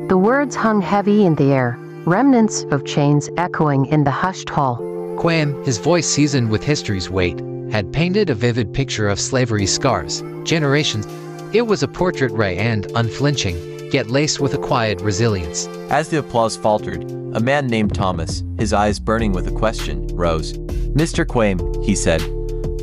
The words hung heavy in the air, remnants of chains echoing in the hushed hall. Quam, his voice seasoned with history's weight, had painted a vivid picture of slavery's scars, generations. It was a portrait raw and unflinching, yet laced with a quiet resilience. As the applause faltered, a man named Thomas, his eyes burning with a question, rose. "Mr. Quam," he said,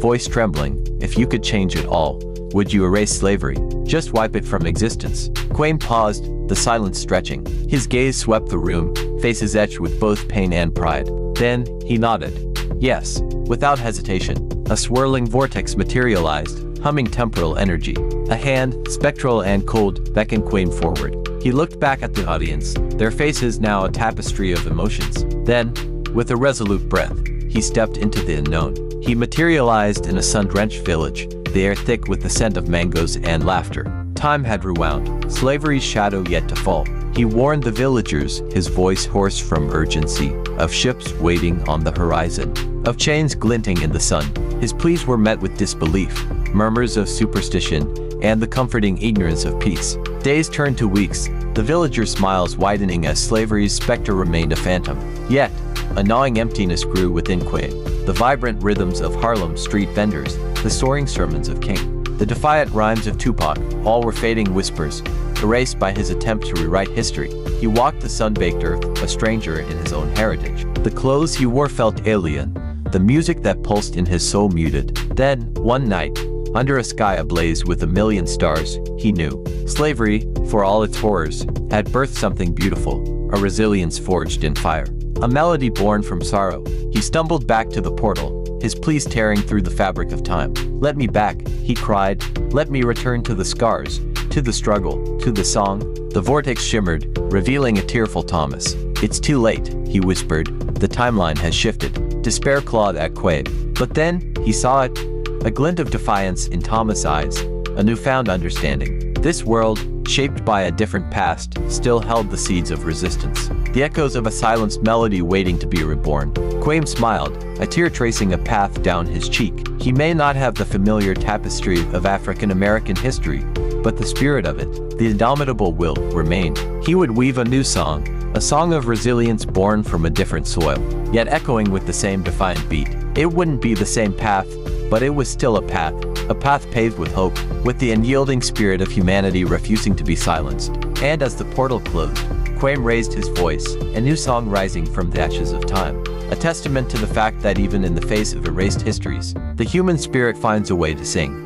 voice trembling, "if you could change it all, would you erase slavery? Just wipe it from existence?" Quam paused, the silence stretching. His gaze swept the room, faces etched with both pain and pride. Then, he nodded. Yes, without hesitation. A swirling vortex materialized, humming temporal energy. A hand, spectral and cold, beckoned Quam forward. He looked back at the audience, their faces now a tapestry of emotions. Then, with a resolute breath, he stepped into the unknown. He materialized in a sun-drenched village, the air thick with the scent of mangoes and laughter. Time had rewound, slavery's shadow yet to fall. He warned the villagers, his voice hoarse from urgency, of ships waiting on the horizon, of chains glinting in the sun. His pleas were met with disbelief, murmurs of superstition, and the comforting ignorance of peace. Days turned to weeks, the villagers' smiles widening as slavery's specter remained a phantom. Yet, a gnawing emptiness grew within Quam. The vibrant rhythms of Harlem street vendors, the soaring sermons of King, the defiant rhymes of Tupac, all were fading whispers, erased by his attempt to rewrite history. He walked the sun-baked earth, a stranger in his own heritage. The clothes he wore felt alien, the music that pulsed in his soul muted. Then, one night, under a sky ablaze with a million stars, he knew. Slavery, for all its horrors, had birthed something beautiful, a resilience forged in fire. A melody born from sorrow. He stumbled back to the portal, his pleas tearing through the fabric of time. "Let me back," he cried. "Let me return to the scars, to the struggle, to the song." The vortex shimmered, revealing a tearful Thomas. "It's too late," he whispered. "The timeline has shifted." Despair clawed at Quam. But then, he saw it. A glint of defiance in Thomas' eyes, a newfound understanding. This world, shaped by a different past, still held the seeds of resistance. The echoes of a silenced melody waiting to be reborn. Quam smiled, a tear tracing a path down his cheek. He may not have the familiar tapestry of African-American history, but the spirit of it, the indomitable will, remained. He would weave a new song, a song of resilience born from a different soil, yet echoing with the same defiant beat. It wouldn't be the same path, but it was still a path paved with hope, with the unyielding spirit of humanity refusing to be silenced. And as the portal closed, Quam raised his voice, a new song rising from the ashes of time, a testament to the fact that even in the face of erased histories, the human spirit finds a way to sing.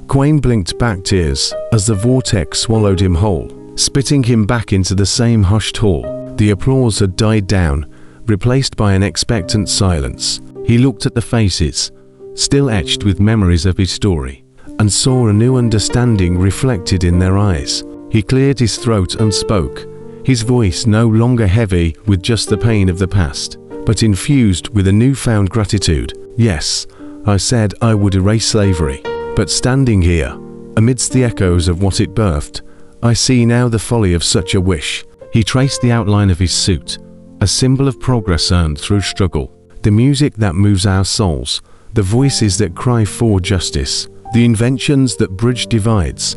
Quam blinked back tears as the vortex swallowed him whole, spitting him back into the same hushed hall. The applause had died down, replaced by an expectant silence. He looked at the faces, still etched with memories of his story, and saw a new understanding reflected in their eyes. He cleared his throat and spoke, his voice no longer heavy with just the pain of the past, but infused with a newfound gratitude. "Yes, I said I would erase slavery. But standing here, amidst the echoes of what it birthed, I see now the folly of such a wish." He traced the outline of his suit, a symbol of progress earned through struggle. The music that moves our souls, the voices that cry for justice, the inventions that bridge divides,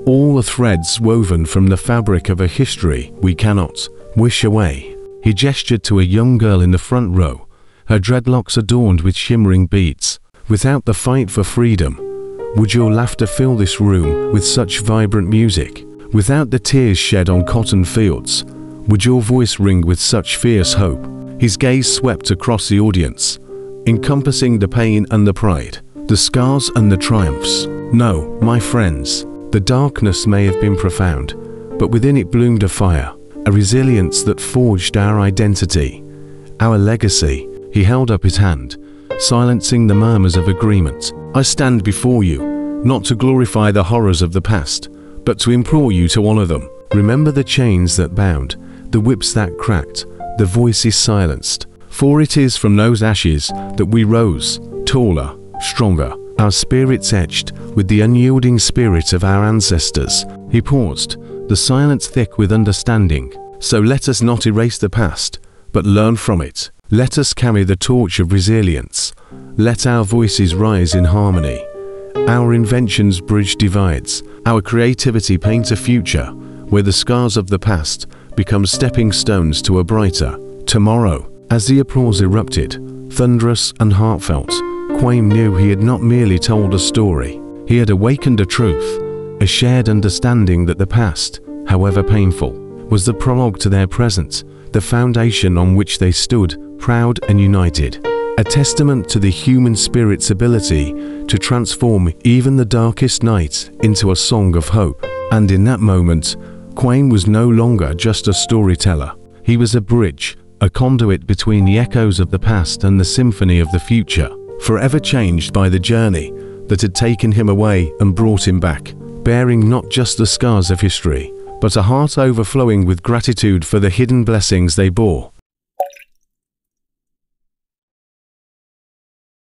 all the threads woven from the fabric of a history we cannot wish away. He gestured to a young girl in the front row, her dreadlocks adorned with shimmering beads. "Without the fight for freedom, would your laughter fill this room with such vibrant music? Without the tears shed on cotton fields, would your voice ring with such fierce hope?" His gaze swept across the audience, encompassing the pain and the pride, the scars and the triumphs. "No, my friends, the darkness may have been profound, but within it bloomed a fire, a resilience that forged our identity, our legacy." He held up his hand, silencing the murmurs of agreement. "I stand before you, not to glorify the horrors of the past, but to implore you to honor them. Remember the chains that bound, the whips that cracked, the voices silenced. For it is from those ashes that we rose, taller, stronger, our spirits etched with the unyielding spirit of our ancestors. He paused, the silence thick with understanding. So let us not erase the past, but learn from it. Let us carry the torch of resilience. Let our voices rise in harmony. Our inventions bridge divides. Our creativity paint a future where the scars of the past become stepping stones to a brighter tomorrow. As the applause erupted, thunderous and heartfelt, Quaim knew he had not merely told a story. He had awakened a truth, a shared understanding that the past, however painful, was the prologue to their present, the foundation on which they stood, proud and united. A testament to the human spirit's ability to transform even the darkest night into a song of hope. And in that moment, Quaim was no longer just a storyteller. He was a bridge, a conduit between the echoes of the past and the symphony of the future, forever changed by the journey that had taken him away and brought him back, bearing not just the scars of history, but a heart overflowing with gratitude for the hidden blessings they bore.